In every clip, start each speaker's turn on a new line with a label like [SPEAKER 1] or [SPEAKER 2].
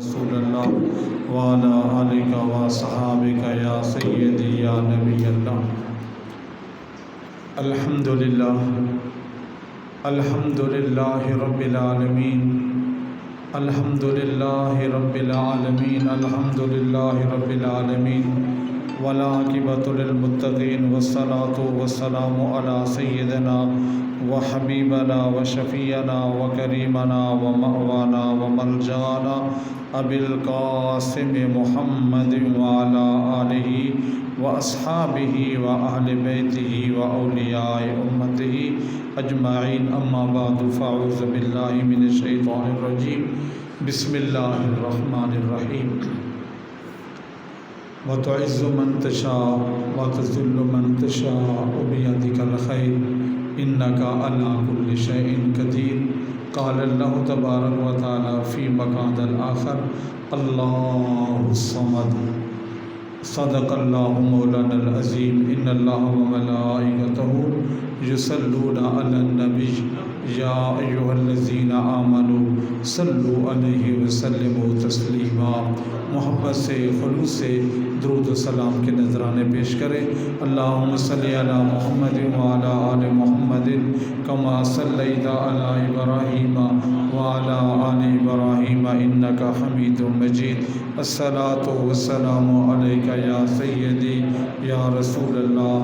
[SPEAKER 1] رسول اللہ وعلی آلک و صحابک یا سیدی یا نبی اللہ۔ الحمدللہ الحمدللہ رب العالمین الحمدللہ رب العالمین الحمدللہ رب العالمین والعاقبۃ للمتقین والصلاۃ والسلام علی سیدنا وحبیبنا وشفیعنا وکریمنا ومأوانا وملجانا ابی القاسم محمد وعلی آلہ واصحابہ واہل بیتہ واولیاء امتہ اجمعین، اما بعد فاعوذ باللہ من الشیطان الرجیم، بسم اللہ الرحمن الرحیم۔ وتعز من تشاء وتذل من تشاء بيدك الخير إنك على كل شيء قدير۔ قال الله تبارك وتعالى في مقام الآخر الله الصمد۔ صدق الله مولانا العظيم۔ إن الله وملائكته يصلون على النبي يا أيها الذين آمنوا صلوا عليه وسلموا تسلیما۔ محبت سے، خلوص سے درود و سلام کے نذرانے پیش کریں۔ اللہم صلی علی محمد وعلی آل محمد کما صلیت علی ابراہیم وعلی آل ابراہیم انک حمید مجید۔ الصلاۃ والسلام علیک یا سیدی یا رسول اللہ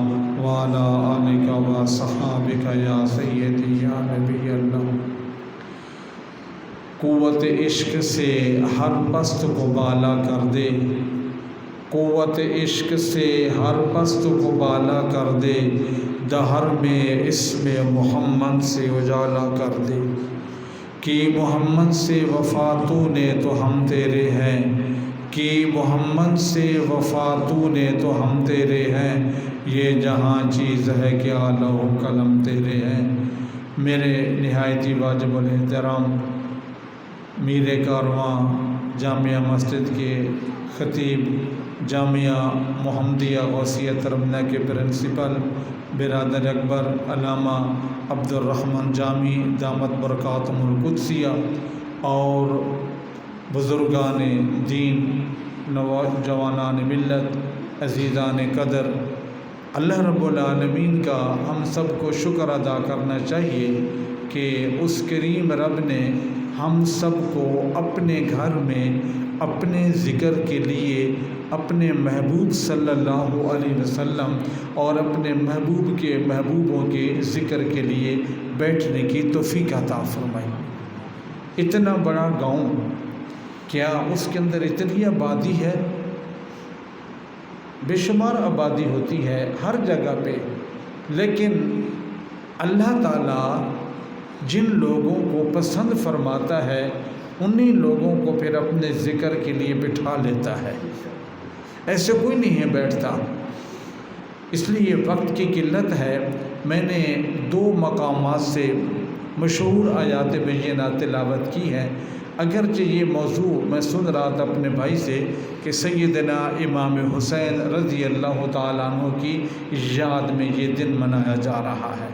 [SPEAKER 1] وعلی آلک و صحابک یا سیدی یا نبی اللہ۔ قوت عشق سے ہر پست کو بالا کر دے، قوت عشق سے ہر پست کو بالا کر دے، دہر میں اسم محمد سے اجالا کر دے۔ کہ محمد سے وفا تو نے تو ہم تیرے ہیں، کہ محمد سے وفا تو نے تو ہم تیرے ہیں، یہ جہاں چیز ہے کہ لوح و قلم تیرے ہیں۔ میرے نہایت واجب الاحترام میر کارواں جامعہ مسجد کے خطیب، جامعہ محمدیہ غوثیہ تربیہ کے پرنسپل برادر اکبر علامہ عبد الرحمن جامی دامت برکاتہم القدسیہ، اور بزرگان دین، نوجوانان ملت، عزیزان قدر، اللہ رب العالمین کا ہم سب کو شکر ادا کرنا چاہیے کہ اس کریم رب نے ہم سب کو اپنے گھر میں اپنے ذکر کے لیے اپنے محبوب صلی اللہ علیہ وسلم اور اپنے محبوب کے محبوبوں کے ذکر کے لیے بیٹھنے کی توفیق عطا فرمائی۔ اتنا بڑا گاؤں، کیا اس کے اندر اتنی آبادی ہے؟ بے شمار آبادی ہوتی ہے ہر جگہ پہ، لیکن اللہ تعالیٰ جن لوگوں کو پسند فرماتا ہے انہی لوگوں کو پھر اپنے ذکر کے لیے بٹھا لیتا ہے، ایسے کوئی نہیں ہے بیٹھتا۔ اس لیے وقت کی قلت ہے، میں نے 2 مقامات سے مشہور آیات بینہ تلاوت کی ہے، اگرچہ یہ موضوع میں سن رہا تھا اپنے بھائی سے کہ سیدنا امام حسین رضی اللہ تعالیٰ عنہ کی یاد میں یہ دن منایا جا رہا ہے۔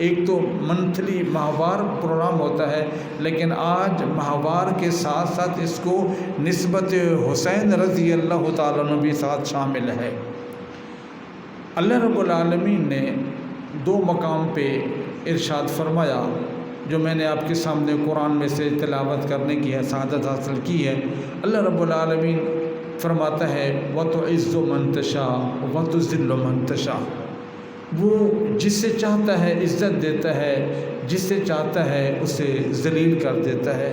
[SPEAKER 1] ایک تو منتھلی ماہوار پروگرام ہوتا ہے، لیکن آج ماہوار کے ساتھ ساتھ اس کو نسبت حسین رضی اللہ تعالیٰ عنہ بھی ساتھ شامل ہے۔ اللہ رب العالمین نے 2 مقام پہ ارشاد فرمایا، جو میں نے آپ کے سامنے قرآن میں سے تلاوت کرنے کی ہے، سعادت حاصل کی ہے۔ اللہ رب العالمین فرماتا ہے وَتُعِزُّ مَن تَشَاءُ وَتُذِلُّ مَن تَشَاءُ۔ وہ جس سے چاہتا ہے عزت دیتا ہے، جس سے چاہتا ہے اسے ذلیل کر دیتا ہے۔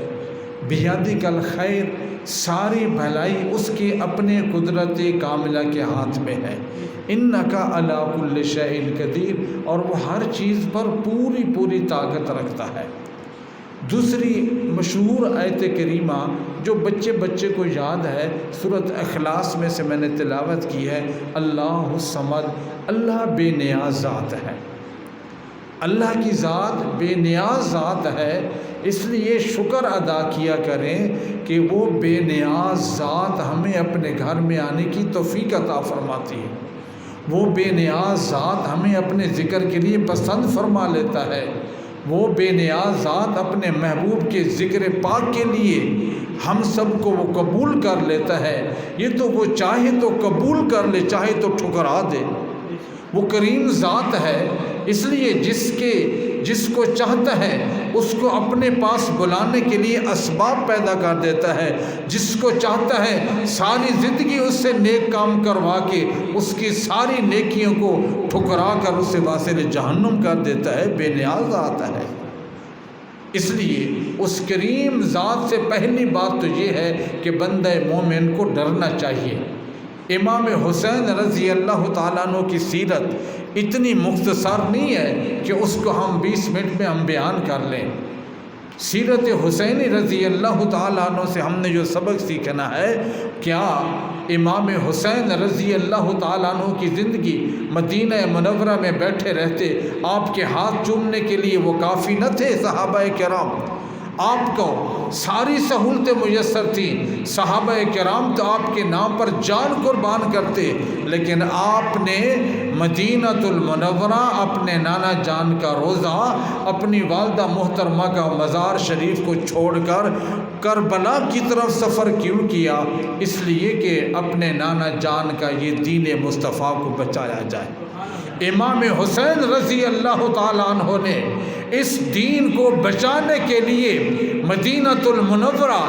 [SPEAKER 1] بِیَدِکَ الْخَیْرُ، ساری بھلائی اس کے اپنے قدرت کاملہ کے ہاتھ میں ہے۔ اِنَّکَ عَلیٰ كُلِّ شَیْءٍ قدیر، اور وہ ہر چیز پر پوری طاقت رکھتا ہے۔ دوسری مشہور آیت کریمہ جو بچے کو یاد ہے، سورۃ اخلاص میں سے میں نے تلاوت کی ہے، اللہ الصمد، اللہ بے نیاز ذات ہے۔ اللہ کی ذات بے نیاز ذات ہے، اس لیے شکر ادا کیا کریں کہ وہ بے نیاز ذات ہمیں اپنے گھر میں آنے کی توفیق عطا فرماتی ہے۔ وہ بے نیاز ذات ہمیں اپنے ذکر کے لیے پسند فرما لیتا ہے۔ وہ بے نیاز ذات اپنے محبوب کے ذکر پاک کے لیے ہم سب کو وہ قبول کر لیتا ہے۔ یہ تو وہ چاہے تو قبول کر لے، چاہے تو ٹھکرا دے۔ وہ کریم ذات ہے، اس لیے جس کو چاہتا ہے اس کو اپنے پاس بلانے کے لیے اسباب پیدا کر دیتا ہے۔ جس کو چاہتا ہے ساری زندگی اس سے نیک کام کروا کے اس کی ساری نیکیوں کو ٹھکرا کر اسے واصل جہنم کر دیتا ہے۔ بے نیاز ذات ہے۔ اس لیے اس کریم ذات سے پہلی بات تو یہ ہے کہ بندہ مومن کو ڈرنا چاہیے۔ امام حسین رضی اللہ تعالیٰ عنہ کی سیرت اتنی مختصر نہیں ہے کہ اس کو ہم 20 منٹ میں ہم بیان کر لیں۔ سیرت حسینی رضی اللہ تعالیٰ عنہ سے ہم نے جو سبق سیکھنا ہے، کیا امام حسین رضی اللہ تعالیٰ عنہ کی زندگی مدینہ منورہ میں بیٹھے رہتے آپ کے ہاتھ چومنے کے لیے وہ کافی نہ تھے؟ صحابہ کرام آپ کو ساری سہولتیں میسر تھیں، صحابہ کرام تو آپ کے نام پر جان قربان کرتے، لیکن آپ نے مدینہ المنورہ اپنے نانا جان کا روضہ، اپنی والدہ محترمہ کا مزار شریف کو چھوڑ کر کربلا کی طرف سفر کیوں کیا؟ اس لیے کہ اپنے نانا جان کا یہ دین مصطفیٰ کو بچایا جائے۔ امام حسین رضی اللہ تعالیٰ عنہ نے اس دین کو بچانے کے لیے مدینہ المنورہ،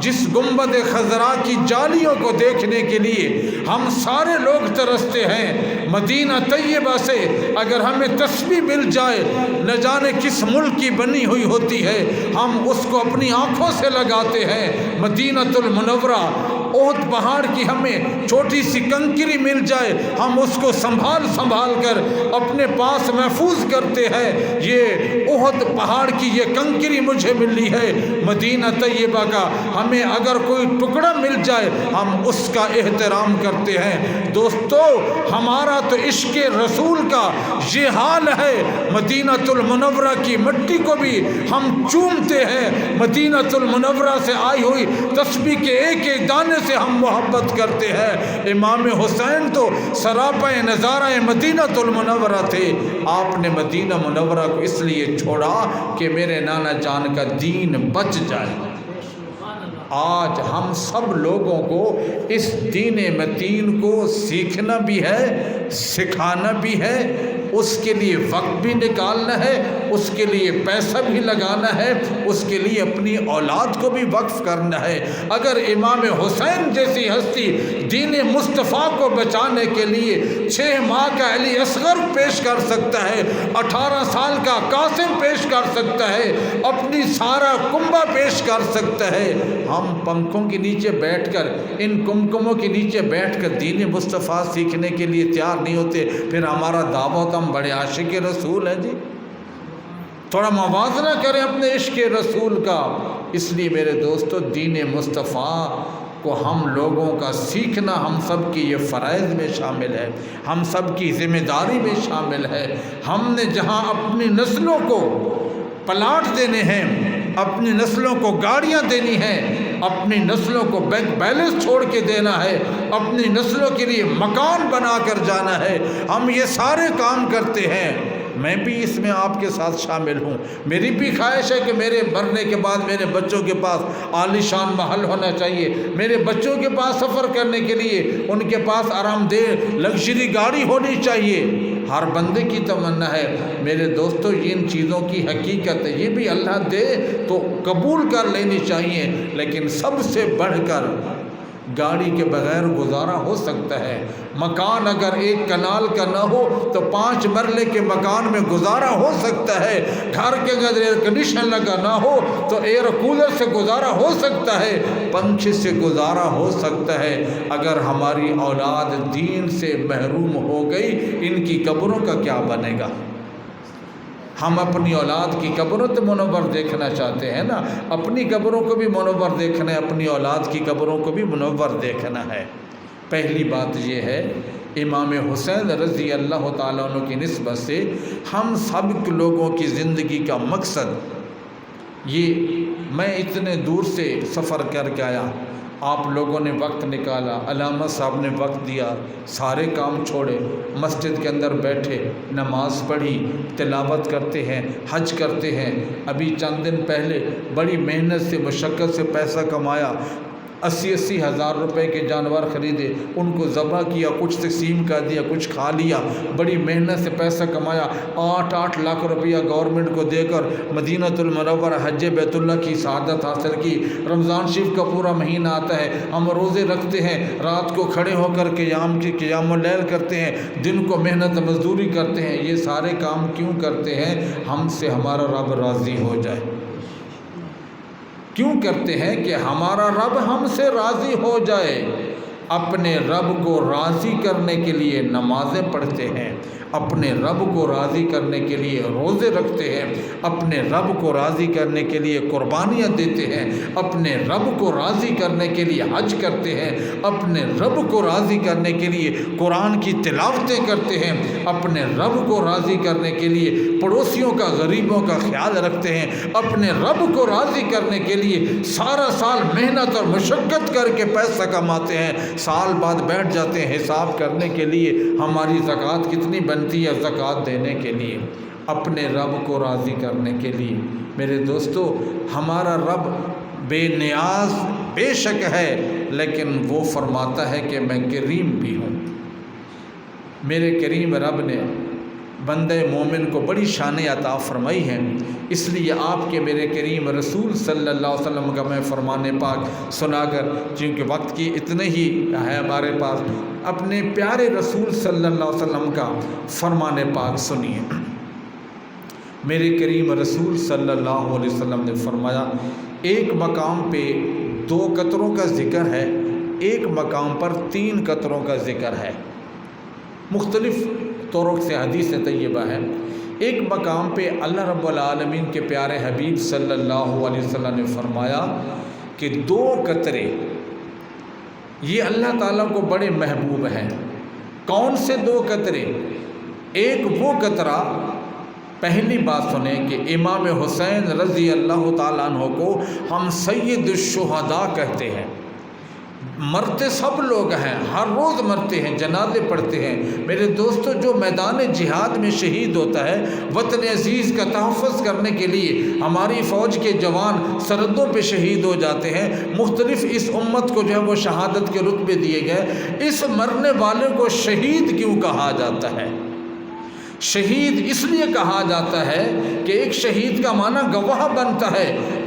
[SPEAKER 1] جس گنبد خضرا کی جالیوں کو دیکھنے کے لیے ہم سارے لوگ ترستے ہیں، مدینہ طیبہ سے اگر ہمیں تسبیح مل جائے، نہ جانے کس ملک کی بنی ہوئی ہوتی ہے، ہم اس کو اپنی آنکھوں سے لگاتے ہیں۔ مدینہ المنورہ، احد پہاڑ کی ہمیں چھوٹی سی کنکری مل جائے، ہم اس کو سنبھال کر اپنے پاس محفوظ کرتے ہیں۔ یہ احد پہاڑ کی یہ کنکری مجھے ملی ہے مدینہ طیبہ کا، ہمیں اگر کوئی ٹکڑا مل جائے ہم اس کا احترام کرتے ہیں۔ دوستو، ہمارا تو عشق رسول کا یہ حال ہے، مدینہ المنورہ کی مٹی کو بھی ہم چومتے ہیں، مدینہ المنورہ سے آئی ہوئی تسبیح کے ایک ایک دانے سے ہم محبت کرتے ہیں۔ امام حسین تو سراپا نظارہ مدینہ المنورہ تھے، آپ نے مدینہ منورہ کو اس لیے چھوڑا کہ میرے نانا جان کا دین بچ جائے۔ آج ہم سب لوگوں کو اس دین متین کو سیکھنا بھی ہے، سکھانا بھی ہے، اس کے لیے وقت بھی نکالنا ہے، اس کے لیے پیسہ بھی لگانا ہے، اس کے لیے اپنی اولاد کو بھی وقف کرنا ہے۔ اگر امام حسین جیسی ہستی دین مصطفیٰ کو بچانے کے لیے 6 ماہ کا علی اصغر پیش کر سکتا ہے، 18 سال کا قاسم پیش کر سکتا ہے، اپنی سارا کنبہ پیش کر سکتا ہے، ہم پنکھوں کے نیچے بیٹھ کر، ان کمکموں کے نیچے بیٹھ کر دین مصطفیٰ سیکھنے کے لیے تیار نہیں ہوتے، پھر ہمارا دعوت ہم بڑے عاشق رسول ہیں جی۔ تھوڑا موازنہ کریں اپنے عشق رسول کا۔ اس لیے میرے دوستو، دین مصطفیٰ کو ہم لوگوں کا سیکھنا ہم سب کی یہ فرائض میں شامل ہے، ہم سب کی ذمہ داری میں شامل ہے۔ ہم نے جہاں اپنی نسلوں کو پلاٹ دینے ہیں، اپنی نسلوں کو گاڑیاں دینی ہیں، اپنی نسلوں کو بینک بیلنس چھوڑ کے دینا ہے، اپنی نسلوں کے لیے مکان بنا کر جانا ہے، ہم یہ سارے کام کرتے ہیں۔ میں بھی اس میں آپ کے ساتھ شامل ہوں۔ میری بھی خواہش ہے کہ میرے مرنے کے بعد میرے بچوں کے پاس عالی شان محل ہونا چاہیے، میرے بچوں کے پاس سفر کرنے کے لیے ان کے پاس آرام دہ لگژری گاڑی ہونی چاہیے۔ ہر بندے کی تمنا ہے۔ میرے دوستو، ان چیزوں کی حقیقت ہے، یہ بھی اللہ دے تو قبول کر لینی چاہیے، لیکن سب سے بڑھ کر گاڑی کے بغیر گزارا ہو سکتا ہے۔ مکان اگر 1 کنال کا نہ ہو تو 5 مرلے کے مکان میں گزارا ہو سکتا ہے۔ گھر کے اگر ایئر کنڈیشن لگا نہ ہو تو ایئر کولر سے گزارا ہو سکتا ہے، پنکھے سے گزارا ہو سکتا ہے۔ اگر ہماری اولاد دین سے محروم ہو گئی، ان کی قبروں کا کیا بنے گا؟ ہم اپنی اولاد کی قبروں تو منور دیکھنا چاہتے ہیں نا، اپنی قبروں کو بھی منور دیکھنا ہے، اپنی اولاد کی قبروں کو بھی منور دیکھنا ہے۔ پہلی بات یہ ہے، امام حسین رضی اللہ تعالیٰ عنہ کی نسبت سے ہم سب لوگوں کی زندگی کا مقصد یہ، میں اتنے دور سے سفر کر کے آیا، آپ لوگوں نے وقت نکالا، علامہ صاحب نے وقت دیا، سارے کام چھوڑے، مسجد کے اندر بیٹھے، نماز پڑھی، تلاوت کرتے ہیں، حج کرتے ہیں۔ ابھی چند دن پہلے بڑی محنت سے مشقت سے پیسہ کمایا، 80 ہزار روپے کے جانور خریدے، ان کو ذبح کیا، کچھ تقسیم کر دیا، کچھ کھا لیا، بڑی محنت سے پیسہ کمایا، 8 لاکھ روپیہ گورنمنٹ کو دے کر مدینۃ المنورہ حج بیت اللہ کی سعادت حاصل کی۔ رمضان شریف کا پورا مہینہ آتا ہے، ہم روزے رکھتے ہیں، رات کو کھڑے ہو کر قیام اللیل کرتے ہیں، دن کو محنت مزدوری کرتے ہیں۔ یہ سارے کام کیوں کرتے ہیں؟ ہم سے ہمارا رب راضی ہو جائے۔ کیوں کرتے ہیں؟ کہ ہمارا رب ہم سے راضی ہو جائے۔ اپنے رب کو راضی کرنے کے لیے نمازیں پڑھتے ہیں، اپنے رب کو راضی کرنے کے لیے روزے رکھتے ہیں، اپنے رب کو راضی کرنے کے لیے قربانیاں دیتے ہیں، اپنے رب کو راضی کرنے کے لیے حج کرتے ہیں، اپنے رب کو راضی کرنے کے لیے قرآن کی تلاوتیں کرتے ہیں، اپنے رب کو راضی کرنے کے لیے پڑوسیوں کا، غریبوں کا خیال رکھتے ہیں، اپنے رب کو راضی کرنے کے لیے سارا سال محنت اور مشقت کر کے پیسہ کماتے ہیں، سال بعد بیٹھ جاتے ہیں حساب کرنے کے لیے ہماری زکوٰۃ کتنی بنتی ہے، زکوٰۃ دینے کے لیے، اپنے رب کو راضی کرنے کے لیے۔ میرے دوستو، ہمارا رب بے نیاز بے شک ہے، لیکن وہ فرماتا ہے کہ میں کریم بھی ہوں۔ میرے کریم رب نے بندہ مومن کو بڑی شان عطا فرمائی ہے، اس لیے آپ کے میرے کریم رسول صلی اللہ علیہ وسلم کا میں فرمان پاک سنا کر، چونکہ وقت کی اتنے ہی ہے ہمارے پاس، اپنے پیارے رسول صلی اللہ علیہ وسلم کا فرمان پاک سنیے۔ میرے کریم رسول صلی اللہ علیہ وسلم نے فرمایا، ایک مقام پہ 2 قطروں کا ذکر ہے، ایک مقام پر 3 قطروں کا ذکر ہے۔ مختلف طرق سے حدیث طیبہ ہے۔ ایک مقام پہ اللہ رب العالمین کے پیارے حبیب صلی اللہ علیہ وسلم نے فرمایا کہ 2 قطرے یہ اللہ تعالیٰ کو بڑے محبوب ہیں۔ کون سے 2 قطرے؟ ایک وہ قطرہ، پہلی بات سنیں کہ امام حسین رضی اللہ تعالیٰ عنہ کو ہم سید الشہداء کہتے ہیں۔ مرتے سب لوگ ہیں، ہر روز مرتے ہیں، جنازے پڑھتے ہیں۔ میرے دوستو، جو میدان جہاد میں شہید ہوتا ہے، وطن عزیز کا تحفظ کرنے کے لیے ہماری فوج کے جوان سرحدوں پہ شہید ہو جاتے ہیں، مختلف اس امت کو جو ہے وہ شہادت کے رتبے دیے گئے۔ اس مرنے والے کو شہید کیوں کہا جاتا ہے؟ شہید اس لیے کہا جاتا ہے کہ ایک شہید کا معنی گواہ بنتا ہے،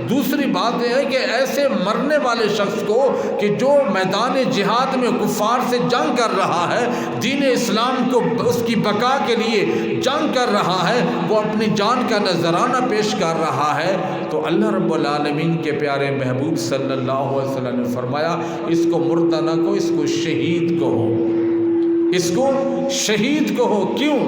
[SPEAKER 1] دوسری بات یہ ہے کہ ایسے مرنے والے شخص کو کہ جو میدان جہاد میں کفار سے جنگ کر رہا ہے، دین اسلام کو اس کی بقا کے لیے جنگ کر رہا ہے، وہ اپنی جان کا نذرانہ پیش کر رہا ہے، تو اللہ رب العالمین کے پیارے محبوب صلی اللہ علیہ وسلم نے فرمایا، اس کو مردہ نہ کہو، اس کو شہید کہو، اس کو شہید کہو۔ کیوں؟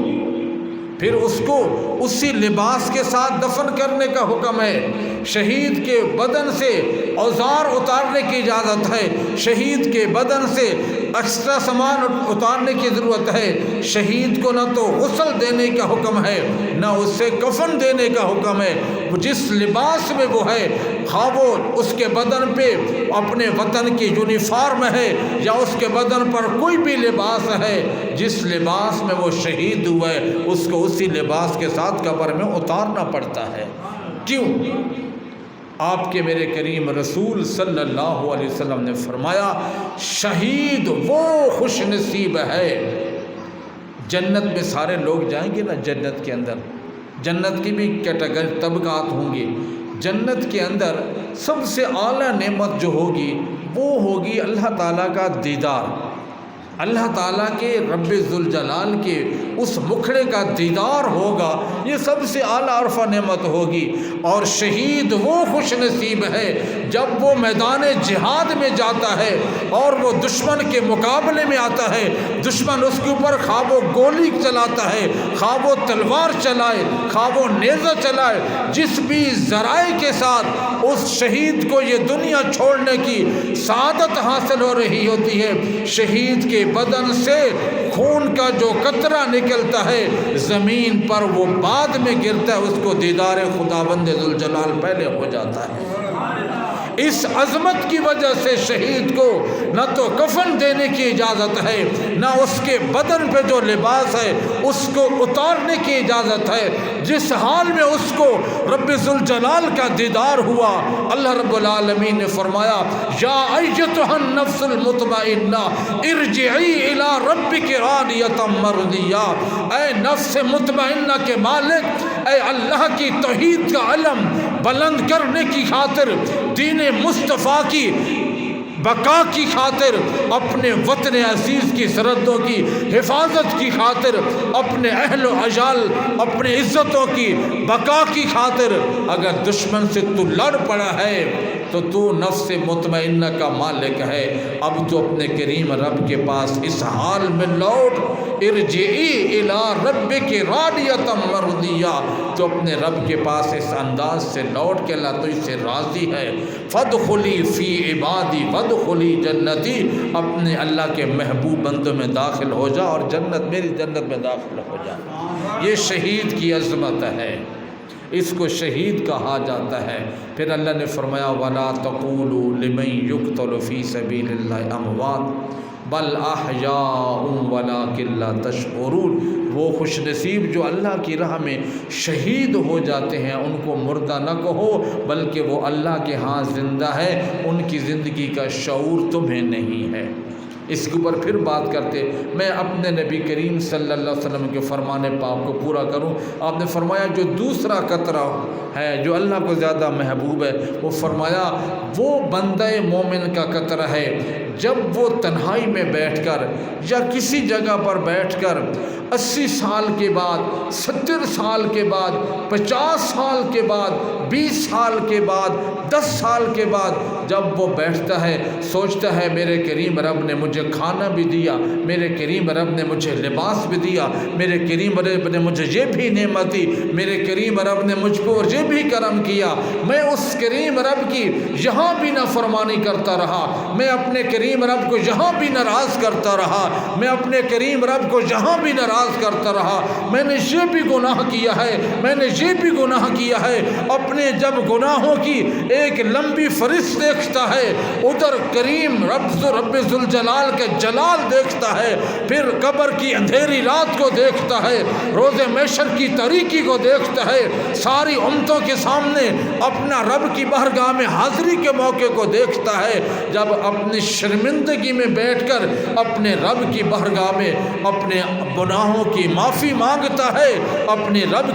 [SPEAKER 1] پھر اس کو اسی لباس کے ساتھ دفن کرنے کا حکم ہے۔ شہید کے بدن سے اوزار اتارنے کی اجازت ہے، شہید کے بدن سے ایکسٹرا سامان اتارنے کی ضرورت ہے۔ شہید کو نہ تو غسل دینے کا حکم ہے، نہ اسے کفن دینے کا حکم ہے۔ جس لباس میں وہ ہے، خواہ وہ اس کے بدن پہ اپنے وطن کی یونیفارم ہے یا اس کے بدن پر کوئی بھی لباس ہے، جس لباس میں وہ شہید ہوا ہے، اس کو اسی لباس کے ساتھ قبر میں اتارنا پڑتا ہے۔ کیوں؟ آپ کے میرے کریم رسول صلی اللہ علیہ وسلم نے فرمایا، شہید وہ خوش نصیب ہے۔ جنت میں سارے لوگ جائیں گے نا، جنت کے اندر جنت کی بھی کیٹیگری طبقات ہوں گے۔ جنت کے اندر سب سے اعلیٰ نعمت جو ہوگی وہ ہوگی اللہ تعالیٰ کا دیدار، اللہ تعالیٰ کے رب ذوالجلال کے اس مکھڑے کا دیدار ہوگا، یہ سب سے اعلیٰ عرفہ نعمت ہوگی۔ اور شہید وہ خوش نصیب ہے جب وہ میدان جہاد میں جاتا ہے اور وہ دشمن کے مقابلے میں آتا ہے، دشمن اس کے اوپر خواہ وہ گولی چلاتا ہے، خواہ وہ تلوار چلائے، خواہ وہ نیزہ چلائے، جس بھی ذرائع کے ساتھ اس شہید کو یہ دنیا چھوڑنے کی سعادت حاصل ہو رہی ہوتی ہے، شہید کے بدن سے خون کا جو قطرہ نکلتا ہے زمین پر وہ بعد میں گرتا ہے، اس کو دیدار خداوند ذوالجلال پہلے ہو جاتا ہے۔ اس عظمت کی وجہ سے شہید کو نہ تو کفن دینے کی اجازت ہے، نہ اس کے بدن پہ جو لباس ہے اس کو اتارنے کی اجازت ہے۔ جس حال میں اس کو رب ذوالجلال کا دیدار ہوا، اللہ رب العالمین نے فرمایا یا ایتھا النفس المطمئنہ ارجعی الی ربک راضیۃ مرضیہ، اے نفس مطمئنہ کے مالک، اے اللہ کی توحید کا علم بلند کرنے کی خاطر، دین مصطفیٰ کی بقا کی خاطر، اپنے وطن عزیز کی سرحدوں کی حفاظت کی خاطر، اپنے اہل و عیال، اپنے عزتوں کی بقا کی خاطر اگر دشمن سے تو لڑ پڑا ہے تو تو نفس مطمئنہ کا مالک ہے۔ اب تو اپنے کریم رب کے پاس اس حال میں لوٹ، ارجعی الی ربک راضیۃ مرضیہ، تو اپنے رب کے پاس اس انداز سے لوٹ کے اللہ تو اس سے راضی ہے۔ فادخلی فی عبادی وادخلی جنتی، اپنے اللہ کے محبوب بندوں میں داخل ہو جا اور جنت، میری جنت میں داخل ہو جا۔ یہ شہید کی عظمت ہے، اس کو شہید کہا جاتا ہے۔ پھر اللہ نے فرمایا وَلَا تَقُولُوا لِمَن يُقْتَلُ فِي سَبِيلِ اللَّهِ أَمْوَاتٌ بَلْ أَحْيَاءٌ وَلَٰكِن لَّا تَشْعُرُونَ، وہ خوش نصیب جو اللہ کی راہ میں شہید ہو جاتے ہیں ان کو مردہ نہ کہو، بلکہ وہ اللہ کے ہاں زندہ ہے، ان کی زندگی کا شعور تمہیں نہیں ہے۔ اس کے اوپر پھر بات کرتے، میں اپنے نبی کریم صلی اللہ علیہ وسلم کے فرمان پاک کو پورا کروں۔ آپ نے فرمایا جو دوسرا قطرہ ہے جو اللہ کو زیادہ محبوب ہے، وہ فرمایا وہ بندہ مومن کا قطرہ ہے جب وہ تنہائی میں بیٹھ کر یا کسی جگہ پر بیٹھ کر 80 سال کے بعد، 70 سال کے بعد، 50 سال کے بعد، 20 سال کے بعد، 10 سال کے بعد جب وہ بیٹھتا ہے سوچتا ہے میرے کریم رب نے مجھے کھانا بھی دیا، میرے کریم رب نے مجھے لباس بھی دیا، میرے کریم رب نے مجھے یہ بھی نعمت دی، میرے کریم رب نے مجھ کو یہ بھی کرم کیا، میں اس کریم رب کی یہاں بھی نافرمانی کرتا رہا، میں اپنے کریم رب کو یہاں بھی ناراض کرتا رہا، میں اپنے کریم رب کو یہاں بھی ناراض کرتا رہا، میں نے یہ بھی گناہ کیا ہے، میں نے یہ بھی گناہ کیا ہے۔ اپنے جب گناہوں کی ایک لمبی فہرست دیکھتا ہے، ادھر کریم رب ذوالجلال کے جلال دیکھتا ہے، پھر قبر کی اندھیری رات کو دیکھتا ہے، روز محشر کی تاریکی کو دیکھتا ہے، ساری امتوں کے سامنے اپنا رب کی بارگاہ میں حاضری کے موقع کو دیکھتا ہے، جب اپنی شرمندگی میں بیٹھ کر اپنے رب کی بارگاہ میں اپنے گناہوں کی معافی مانگتا ہے، اپنے رب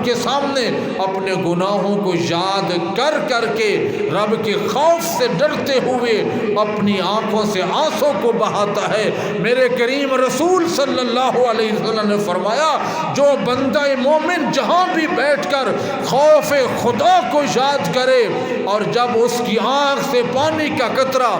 [SPEAKER 1] کے سامنے اپنے گناہوں کو یاد کر کر کے رب کے خوف سے ڈرتے ہوئے اپنی آنکھوں سے آنسوں کو بہاتا ہے۔ میرے کریم رسول صلی اللہ علیہ وسلم نے فرمایا جو بندہ مومن جہاں بھی بیٹھ کر خوف خدا کو یاد کرے اور جب اس کی آنکھ سے پانی کا قطرہ،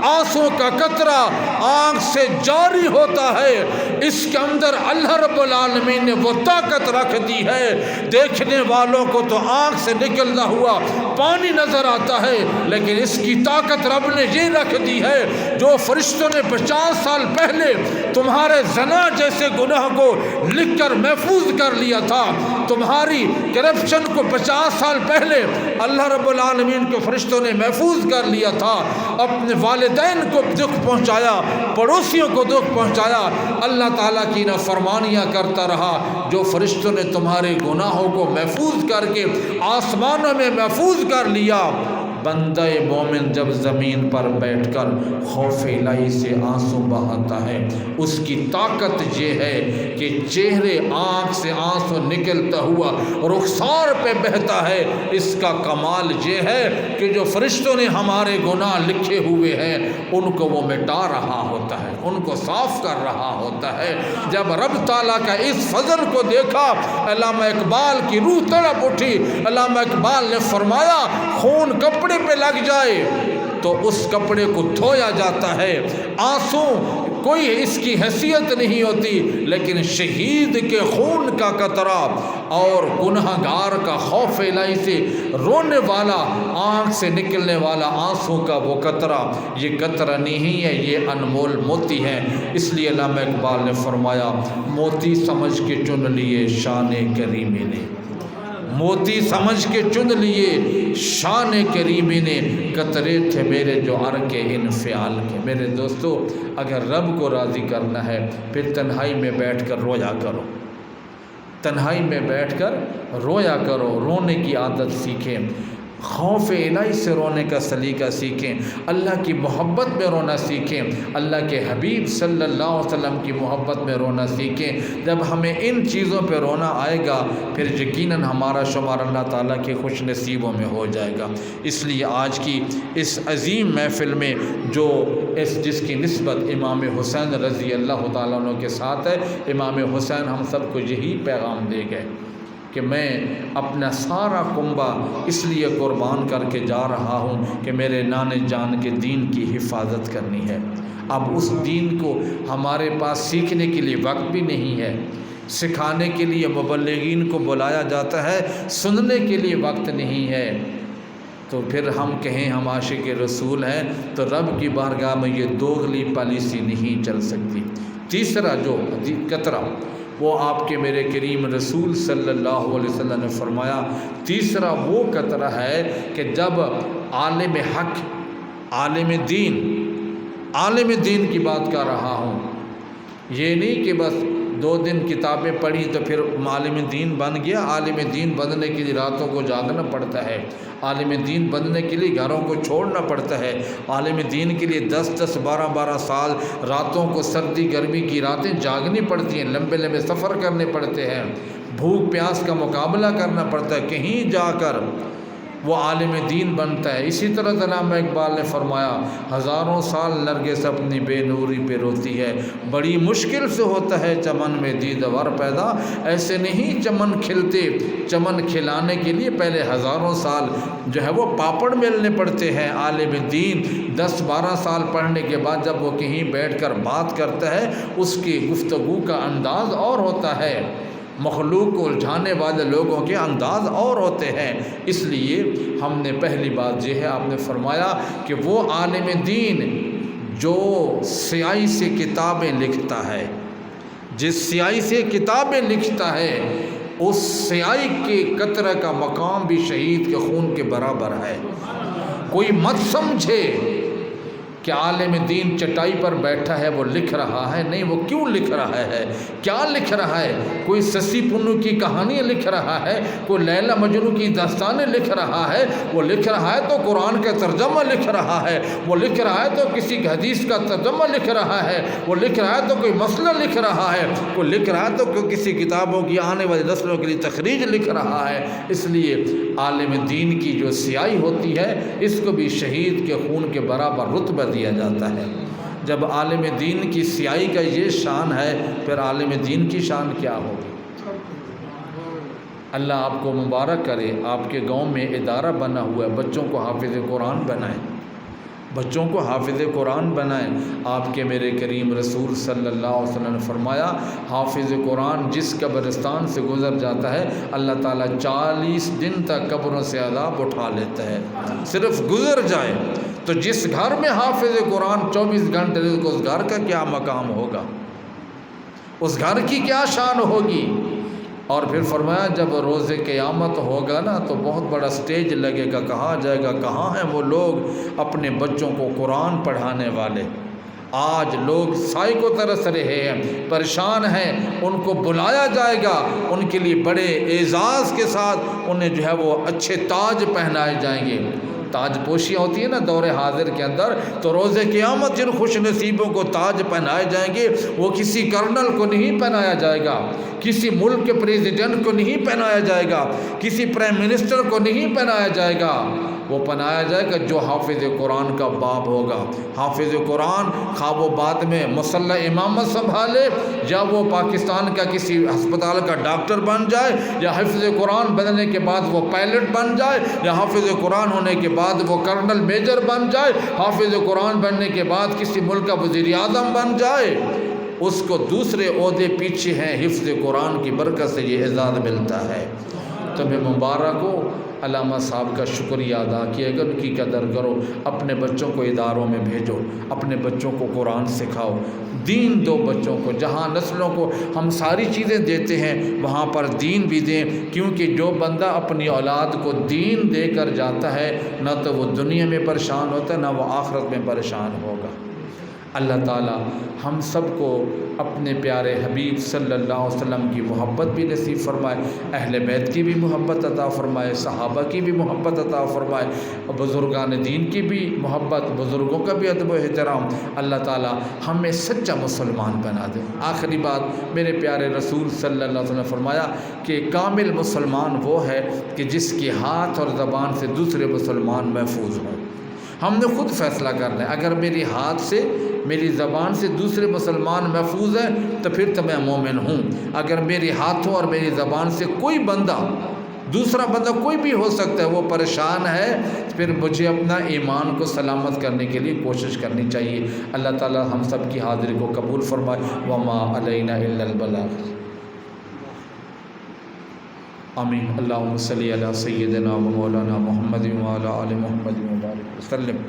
[SPEAKER 1] آنسوں کا قطرہ آنکھ سے جاری ہوتا ہے، اس کے اندر اللہ رب العالمین نے وہ طاقت رکھ دی ہے، دیکھنے والوں کو تو آنکھ سے نکلنا ہوا پانی نظر آتا ہے، لیکن اس کی طاقت رب نے یہ رکھ دی ہے جو فرشتوں نے 50 سال پہلے تمہارے زنا جیسے گناہ کو لکھ کر محفوظ کر لیا تھا، تمہاری کرپشن کو 50 سال پہلے اللہ رب العالمین کے فرشتوں نے محفوظ کر لیا تھا، اپنے والدین کو دکھ پہنچایا، پڑوسیوں کو دکھ پہنچایا، اللہ تعالیٰ کی نافرمانیاں کرتا رہا، جو فرشتوں نے تمہارے گناہوں کو محفوظ کر کے آسمانوں میں محفوظ کر لیا۔ بندہ مومن جب زمین پر بیٹھ کر خوف الہی سے آنسو بہاتا ہے، اس کی طاقت یہ ہے کہ چہرے آنکھ سے آنسو نکلتا ہوا رخسار پہ بہتا ہے، اس کا کمال یہ ہے کہ جو فرشتوں نے ہمارے گناہ لکھے ہوئے ہیں ان کو وہ مٹا رہا ہوتا ہے، ان کو صاف کر رہا ہوتا ہے۔ جب رب تعالیٰ کا اس فضل کو دیکھا علامہ اقبال کی روح تڑپ اٹھی، علامہ اقبال نے فرمایا خون کپڑے پہ لگ جائے تو اس کپڑے کو دھویا جاتا ہے، آنسو کوئی اس کی حیثیت نہیں ہوتی، لیکن شہید کے خون کا قطرہ اور گنہگار کا خوف الہی سے رونے والا آنکھ سے نکلنے والا آنسو کا وہ قطرہ، یہ قطرہ نہیں ہے، یہ انمول موتی ہے۔ اس لیے علامہ اقبال نے فرمایا موتی سمجھ کے چن لیے شان کریمی نے، موتی سمجھ کے چن لیے شان کریمی نے، قطرے تھے میرے جو عرق انفعال کے۔ میرے دوستو، اگر رب کو راضی کرنا ہے پھر تنہائی میں بیٹھ کر رویا کرو، تنہائی میں بیٹھ کر رویا کرو، رونے کی عادت سیکھیں، خوف الہی سے رونے کا سلیقہ سیکھیں، اللہ کی محبت میں رونا سیکھیں، اللہ کے حبیب صلی اللہ علیہ وسلم کی محبت میں رونا سیکھیں۔ جب ہمیں ان چیزوں پہ رونا آئے گا پھر یقیناً ہمارا شمار اللہ تعالیٰ کے خوش نصیبوں میں ہو جائے گا۔ اس لیے آج کی اس عظیم محفل میں جس کی نسبت امام حسین رضی اللہ تعالیٰ عنہ کے ساتھ ہے، امام حسین ہم سب کو یہی پیغام دے گئے کہ میں اپنا سارا کنبہ اس لیے قربان کر کے جا رہا ہوں کہ میرے نانے جان کے دین کی حفاظت کرنی ہے۔ اب اس دین کو ہمارے پاس سیکھنے کے لیے وقت بھی نہیں ہے، سکھانے کے لیے مبلغین کو بلایا جاتا ہے، سننے کے لیے وقت نہیں ہے، تو پھر ہم کہیں ہم عاشق رسول ہیں تو رب کی بارگاہ میں یہ دوغلی پالیسی نہیں چل سکتی۔ تیسرا جو قطرہ وہ آپ کے میرے کریم رسول صلی اللہ علیہ وسلم نے فرمایا، تیسرا وہ قطرہ ہے کہ جب عالم حق، عالم دین کی بات کر رہا ہوں، یہ نہیں کہ بس 2 دن کتابیں پڑھی تو پھر عالم دین بن گیا۔ عالم دین بننے کے لیے راتوں کو جاگنا پڑتا ہے، عالم دین بننے کے لیے گھروں کو چھوڑنا پڑتا ہے، عالم دین کے لیے 10-10 12-12 سال راتوں کو سردی گرمی کی راتیں جاگنی پڑتی ہیں، لمبے لمبے سفر کرنے پڑتے ہیں، بھوک پیاس کا مقابلہ کرنا پڑتا ہے، کہیں جا کر وہ عالم دین بنتا ہے۔ اسی طرح علامہ اقبال نے فرمایا، ہزاروں سال نرگس اپنی بے نوری پہ روتی ہے، بڑی مشکل سے ہوتا ہے چمن میں دیدور پیدا۔ ایسے نہیں چمن کھلتے، چمن کھلانے کے لیے پہلے ہزاروں سال جو ہے وہ پاپڑ ملنے پڑتے ہیں۔ عالم دین 10-12 سال پڑھنے کے بعد جب وہ کہیں بیٹھ کر بات کرتا ہے، اس کی گفتگو کا انداز اور ہوتا ہے، مخلوق کو الجھانے والے لوگوں کے انداز اور ہوتے ہیں۔ اس لیے ہم نے پہلی بات یہ ہے، آپ نے فرمایا کہ وہ عالم دین جو سیاہی سے کتابیں لکھتا ہے، جس سیاہی سے کتابیں لکھتا ہے، اس سیاہی کے قطرہ کا مقام بھی شہید کے خون کے برابر ہے۔ کوئی مت سمجھے کہ عالم دین چٹائی پر بیٹھا ہے وہ لکھ رہا ہے، نہیں، وہ کیوں لکھ رہا ہے، کیا لکھ رہا ہے؟ کوئی سسی پنو کی کہانیاں لکھ رہا ہے، کوئی لیلا مجنوں کی داستانیں لکھ رہا ہے، وہ لکھ رہا ہے تو قرآن کا ترجمہ لکھ رہا ہے، وہ لکھ رہا ہے تو کسی حدیث کا ترجمہ لکھ رہا ہے، وہ لکھ رہا ہے تو کوئی مسئلہ لکھ رہا ہے، وہ لکھ رہا ہے تو کسی کتابوں کی آنے والی نسلوں کے لیے تخریج لکھ رہا ہے۔ اس لیے عالم دین کی جو سیاہی ہوتی ہے، اس کو بھی شہید کے خون کے برابر رتبہ دیا جاتا ہے۔ جب عالم دین کی سیاہی کا یہ شان ہے، پھر عالم دین کی شان کیا ہوگی؟ اللہ آپ کو مبارک کرے، آپ کے گاؤں میں ادارہ بنا ہوا ہے، بچوں کو حافظ قرآن بنائیں، بچوں کو حافظ قرآن بنائیں۔ آپ کے میرے کریم رسول صلی اللہ علیہ وسلم نے فرمایا، حافظ قرآن جس قبرستان سے گزر جاتا ہے، اللہ تعالیٰ 40 دن تک قبروں سے عذاب اٹھا لیتا ہے، صرف گزر جائے۔ تو جس گھر میں حافظ قرآن 24 گھنٹے رہے، اس گھر کا کیا مقام ہوگا، اس گھر کی کیا شان ہوگی؟ اور پھر فرمایا جب روز قیامت ہوگا نا تو بہت بڑا سٹیج لگے گا، کہا جائے گا کہاں ہیں وہ لوگ اپنے بچوں کو قرآن پڑھانے والے؟ آج لوگ سائے کو ترس رہے ہیں، پریشان ہیں، ان کو بلایا جائے گا، ان کے لیے بڑے اعزاز کے ساتھ انہیں جو ہے وہ اچھے تاج پہنائے جائیں گے۔ تاج پوشیاں ہوتی ہیں نا دور حاضر کے اندر، تو روز قیامت جن خوش نصیبوں کو تاج پہنائے جائیں گے، وہ کسی کرنل کو نہیں پہنایا جائے گا، کسی ملک کے پریزیڈنٹ کو نہیں پہنایا جائے گا، کسی پرائم منسٹر کو نہیں پہنایا جائے گا، وہ پہنایا جائے گا جو حافظ قرآن کا باب ہوگا۔ حافظ قرآن خواہ وہ بعد میں مسلح امامت سنبھالے، یا وہ پاکستان کا کسی ہسپتال کا ڈاکٹر بن جائے، یا حافظ قرآن بننے کے بعد وہ پائلٹ بن جائے، یا حافظ قرآن ہونے کے بعد وہ کرنل میجر بن جائے، حافظ قرآن بننے کے بعد کسی ملک کا وزیر اعظم بن جائے، اس کو دوسرے عہدے پیچھے ہیں، حفظ قرآن کی برکت سے یہ اعزاز ملتا ہے۔ تمہیں مبارک ہو، علامہ صاحب کا شکریہ ادا کیا کہ ان کی قدر کرو، اپنے بچوں کو اداروں میں بھیجو، اپنے بچوں کو قرآن سکھاؤ، دین دو بچوں کو، جہاں نسلوں کو ہم ساری چیزیں دیتے ہیں وہاں پر دین بھی دیں، کیونکہ جو بندہ اپنی اولاد کو دین دے کر جاتا ہے نہ تو وہ دنیا میں پریشان ہوتا ہے نہ وہ آخرت میں پریشان ہوگا۔ اللہ تعالی ہم سب کو اپنے پیارے حبیب صلی اللہ علیہ وسلم کی محبت بھی نصیب فرمائے، اہل بیت کی بھی محبت عطا فرمائے، صحابہ کی بھی محبت عطا فرمائے، بزرگان دین کی بھی محبت، بزرگوں کا بھی ادب و احترام۔ اللہ تعالی ہمیں سچا مسلمان بنا دے۔ آخری بات، میرے پیارے رسول صلی اللہ علیہ وسلم نے فرمایا کہ کامل مسلمان وہ ہے کہ جس کے ہاتھ اور زبان سے دوسرے مسلمان محفوظ ہوں۔ ہم نے خود فیصلہ کرنا ہے، اگر میری ہاتھ سے میری زبان سے دوسرے مسلمان محفوظ ہیں تو پھر تو میں مومن ہوں۔ اگر میرے ہاتھوں اور میری زبان سے کوئی بندہ، دوسرا بندہ کوئی بھی ہو سکتا ہے، وہ پریشان ہے، پھر مجھے اپنا ایمان کو سلامت کرنے کے لیے کوشش کرنی چاہیے۔ اللہ تعالی ہم سب کی حاضری کو قبول فرمائے۔ وما علینا الا البلاغ۔ آمین۔ اللہم صلی علی سیدنا و مولانا محمد وعلی آل محمد وبارک وسلم۔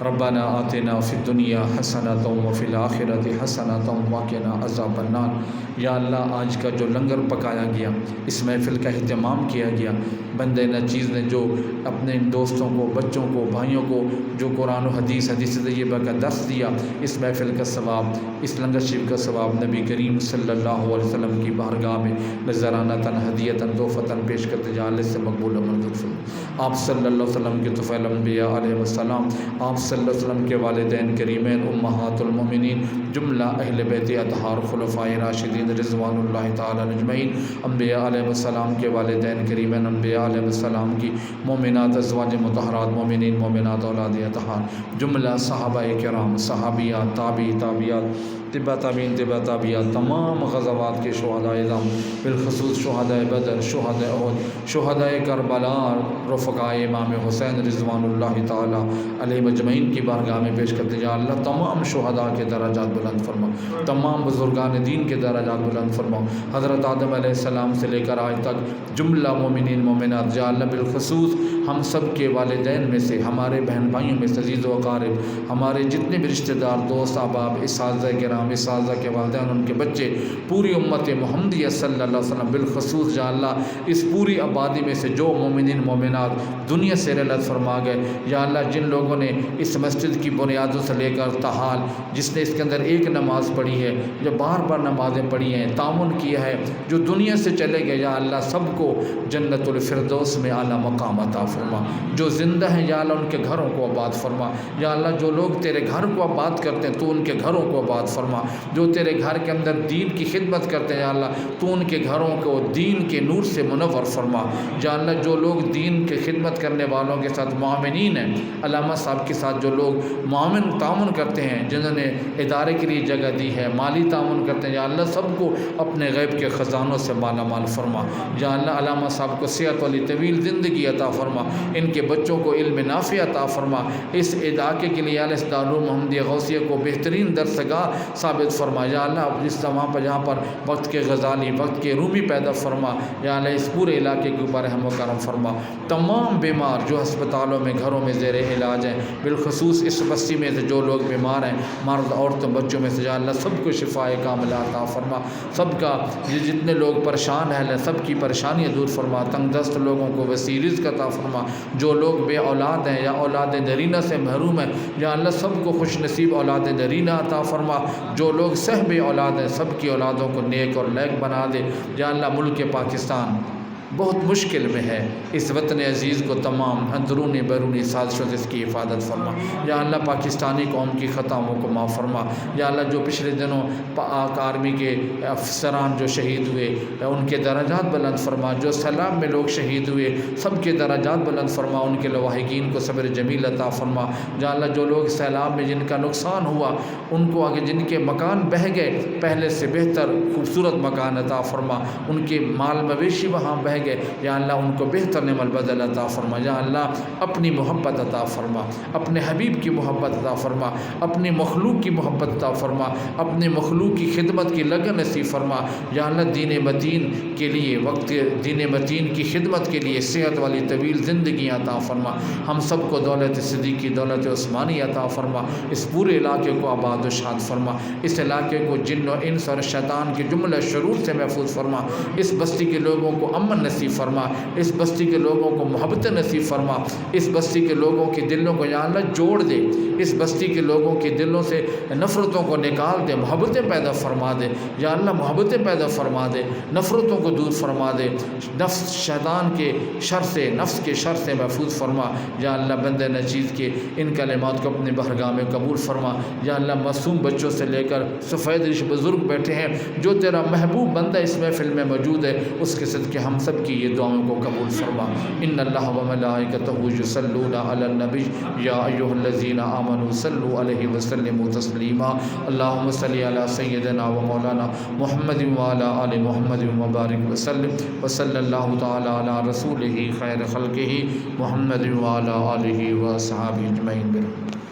[SPEAKER 1] ربنا آتنا فی الدنیا حسنۃ وفی الآخرۃ حسنۃ وقنا عذاب النار۔ یا اللہ، آج کا جو لنگر پکایا گیا، اس محفل کا اہتمام کیا گیا، بندے نچیز نے جو اپنے دوستوں کو، بچوں کو، بھائیوں کو جو قرآن و حدیث طیبہ کا درس دیا، اس محفل کا ثواب، اس لنگر شریف کا ثواب نبی کریم صلی اللہ علیہ وسلم کی بارگاہ میں نذرانۃ ہدیۃ تحفۃ پیش کرتے جا اللہ سے مقبول و منظور فرمائے۔ آپ صلی اللہ علیہ وسلم کے طفیل انبیاء علیہ السلام، آپ صلی اللہ علیہ وسلم کے والدین کریمین، امہات المومنین، جملہ اہل بیت اطہار، خلفائے راشدین رضوان اللہ تعالی اجمعین، انبیاء علیہ السلام کے والدین کریمین، انبیاء علیہ السلام کی مومنات ازواج مطہرات، مومنین مومنات اولاد اطہار، جملہ صحابہ کرام، صحابیات، تابعیات، طبع تابعین، طبع تابعیات، تمام غزوات کے شہداء اعظم، بالخصوص شہداء بدر، شہداء احد، شہداء کربلا، رفقائے امام حسین رضوان اللہ تعالی علیہ اجمعین کی بارگاہ میں پیش کرتے جا اللہ تمام شہداء کے درجات بلند فرما، تمام بزرگان دین کے درجات بلند فرما، حضرت آدم علیہ السلام سے لے کر آج تک جملہ مومنین مومنات جا اللہ، بالخصوص ہم سب کے والدین میں سے، ہمارے بہن بھائیوں میں سے، عزیز و اقارب، ہمارے جتنے بھی رشتہ دار، دوست، احباب، اساتذہ کرام، اساتذہ کے والدین، ان کے بچے، پوری امت محمدیہ صلی اللہ علیہ وسلم، بالخصوص یا اللہ اس پوری آبادی میں سے جو مومنین مومنات دنیا سے رحلت فرما گئے، یا اللہ جن لوگوں نے اس مسجد کی بنیادوں سے لے کر تحال، جس نے اس کے اندر ایک نماز پڑھی ہے، جو بار بار نمازیں پڑھی ہیں، تعاون کیا ہے، جو دنیا سے چلے گئے، یا اللہ سب کو جنت الفردوس میں اعلیٰ مقام عطا فرما، جو زندہ ہیں یا اللہ ان کے گھروں کو آباد فرما، یا اللہ جو لوگ تیرے گھر کو آباد کرتے ہیں تو ان کے گھروں کو آباد فرما، جو تیرے گھر کے اندر دین کی خدمت کرتے ہیں یا اللہ تو ان کے گھروں کو دین کے نور سے منور فرما، یا اللہ جو لوگ دین کی خدمت کرنے والوں کے ساتھ معاونین ہیں، علامہ صاحب کے ساتھ جو لوگ معاون تعاون کرتے ہیں، جنہوں نے ادارے کے لیے جگہ دی ہے، مالی تعاون کرتے ہیں، یا اللہ سب کو اپنے غیب کے خزانوں سے مالا مال فرما، یا اللہ علامہ صاحب کو صحت والی طویل زندگی عطا فرما، ان کے بچوں کو علم نافع عطا فرما، اس علاقے کے لیے اللہ اس دارالعلوم محمدیہ غوثیہ کو بہترین درسگاہ ثابت فرما، یا اللہ جس وہاں پر جہاں پر وقت کے غزالی، وقت کے رومی پیدا فرما، یا اللہ اس پورے علاقے کے اوپر رحم و کرم فرما، تمام بیمار جو ہسپتالوں میں، گھروں میں زیر علاج ہیں، بالخصوص اس بستی میں سے جو لوگ بیمار ہیں، مرد، عورتوں، بچوں میں سے، یا اللہ سب کو شفائے کاملہ عطا فرما، سب کا جتنے لوگ پریشان ہیں سب کی پریشانیاں دور فرما، تنگ دست لوگوں کو وسیع رزق عطا فرما، جو لوگ بے اولاد ہیں یا اولاد نرینہ سے محروم ہیں، یا اللہ سب کو خوش نصیب اولاد نرینہ عطا فرما، جو لوگ صحب اولاد ہیں سب کی اولادوں کو نیک اور لیک بنا دے، یا اللہ ملک پاکستان بہت مشکل میں ہے، اس وطن عزیز کو تمام اندرونی بیرونی سازشوں سے اس کی حفاظت فرما، یا اللہ پاکستانی قوم کی خطاؤں کو معاف فرما، یا اللہ جو پچھلے دنوں پاک آرمی کے افسران جو شہید ہوئے ان کے درجات بلند فرما، جو سیلاب میں لوگ شہید ہوئے سب کے درجات بلند فرما، ان کے لواحقین کو صبر جمیل عطا فرما، یا اللہ جو لوگ سیلاب میں جن کا نقصان ہوا ان کو آگے جن کے مکان بہہ گئے پہلے سے بہتر خوبصورت مکان عطا فرما، ان کے مال مویشی وہاں بہہ فرمائیں گے یا اللہ ان کو بہتر نعم البدل عطا فرما، یا اللہ اپنی محبت عطا فرما، اپنے حبیب کی محبت عطا فرما، اپنی مخلوق کی محبت عطا فرما، اپنے مخلوق کی خدمت کی لگن نصیب فرما، یا اللہ دین متین کے لیے وقت، دین متین کی خدمت کے لیے صحت والی طویل زندگی عطا فرما، ہم سب کو دولت صدیقی، دولت عثمانی عطا فرما، اس پورے علاقے کو آباد و شاد فرما، اس علاقے کو جن و انس اور شیطان کے جملہ شرور سے محفوظ فرما، اس بستی کے لوگوں کو امن نصیب فرما، اس بستی کے لوگوں کو محبت نصیب فرما، اس بستی کے لوگوں کے دلوں کو یا اللہ جوڑ دے، اس بستی کے لوگوں کے دلوں سے نفرتوں کو نکال دے، محبتیں پیدا فرما دے، یا اللہ محبتیں پیدا فرما دے، نفرتوں کو دور فرما دے، نفس شیطان کے شر سے، نفس کے شر سے محفوظ فرما، یا اللہ بندہ نچیز کے ان کلمات کو اپنے بارگاہ میں قبول فرما، یا اللہ معصوم بچوں سے لے کر سفید ریش بزرگ بیٹھے ہیں جو تیرا محبوب بندہ اس محفل میں موجود ہے، اس کے صدقے ہم سب کی یہ دعاؤں کو قبول فرما۔ ان اللہ و ملائکتہ یصلون علی النبی یا ایھا الذین آمنوا صلوا علیہ وسلموا تسلیما، اللہم صلی علی سیدنا و مولانا محمد وعلی آل محمد وبارک وسلم، وصلی اللہ تعالی علی رسولہ خیر خلقہ محمد وعلی آلہ وصحبہ اجمعین برحمتہ۔